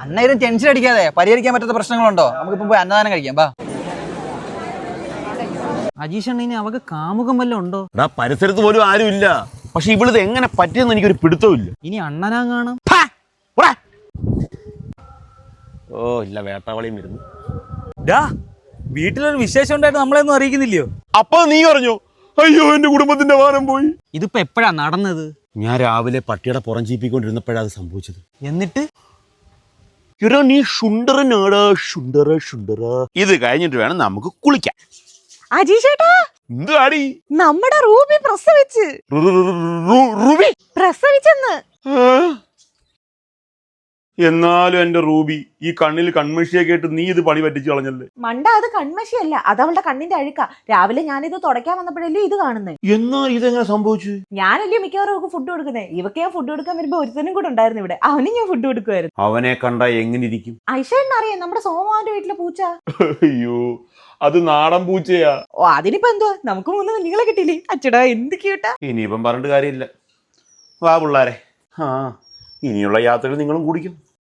അന്നേരം ടെൻഷൻ അടിക്കാതെ പരിഹരിക്കാൻ പറ്റാത്ത പ്രശ്നങ്ങളുണ്ടോ? നമുക്കിപ്പോ പോയി അന്നദാനം കഴിക്കാം. ബാ. അജീഷ് അണ്ണ, ഇനി അവക്ക് കാമുകം വല്ലതും ഉണ്ടോ? പരിസരത്ത് പോലും ആരും ഇല്ല. പക്ഷെ ഇവിടുത്തെ എങ്ങനെ പറ്റിയെന്ന് എനിക്കൊരു പിടുത്തമില്ല. ഇനി അണ്ണനാ കാണും. ഓ ഇല്ല, വേട്ടാവളിയും വരുന്നു. വീട്ടിലൊരു വിശേഷം ഉണ്ടായിട്ട് നമ്മളെയൊന്നും അറിയിക്കുന്നില്ലയോ? അപ്പൊ നീ പറഞ്ഞോ, അയ്യോ എന്റെ കുടുംബത്തിന്റെ വാരം പോയി. ഇതിപ്പോ എപ്പോഴാ നടന്നത്? ഞാൻ രാവിലെ പട്ടിയുടെ പുറം ചീപ്പിക്കൊണ്ടിരുന്നപ്പോഴാണ് അത് സംഭവിച്ചത്. എന്നിട്ട് നീ ഷുണ്ടറനാടാ, ഷുണ്ടറ. ഇത് കഴിഞ്ഞിട്ട് വേണം നമുക്ക് കുളിക്കാൻ. അജീഷേട്ടാ, എന്താണ് നമ്മുടെ റൂബി പ്രസവിച്ച്. റൂബി പ്രസവിച്ചെന്ന്. എന്നാലും എന്റെ റൂബി, ഈ കണ്ണിൽ കൺമഷിയൊക്കെ ഇട്ട് നീ ഇത് പണി പറ്റിച്ചു കളഞ്ഞല്ലേ. മണ്ട, അത് കൺമഷിയല്ല, അത് അവളുടെ കണ്ണിന്റെ അഴുക്ക. രാവിലെ ഞാനിത് തുടയ്ക്കാൻ വന്നപ്പോഴല്ലേ ഇത് കാണുന്നേ. എന്നാൽ ഇതെങ്ങനെ സംഭവിച്ചു? ഞാനല്ലേ മിക്കവാറും അവർക്ക് ഫുഡ് കൊടുക്കുന്നേ. ഇവക്ക് ഞാൻ ഫുഡ് കൊടുക്കാൻ വരുമ്പോ ഒരുത്തനും കൂടെ ഉണ്ടായിരുന്നു ഇവിടെ. അവനും ഞാൻ ഫുഡ് കൊടുക്കുമായിരുന്നു. അവനെ കണ്ടാ എങ്ങനെ ഇരിക്കും? ഐഷേട്ടൻ അറിയാം, നമ്മുടെ സോമാന്റെ വീട്ടിലെ പൂച്ച. അയ്യോ, അത് നാടൻ പൂച്ചയാ. ഓ, അതിനിപ്പോ എന്തുവാ, നമുക്ക് 3 കുഞ്ഞുങ്ങളെ കിട്ടിയില്ലേ. അച്ചടാ, എന്ത് ക്യൂട്ടാ. ഇനിയിപ്പം പറഞ്ഞിട്ട് കാര്യമില്ല. വാ പിള്ളാരെ, ഇനിയുള്ള യാത്രകൾ നിങ്ങളും കുടിക്കും.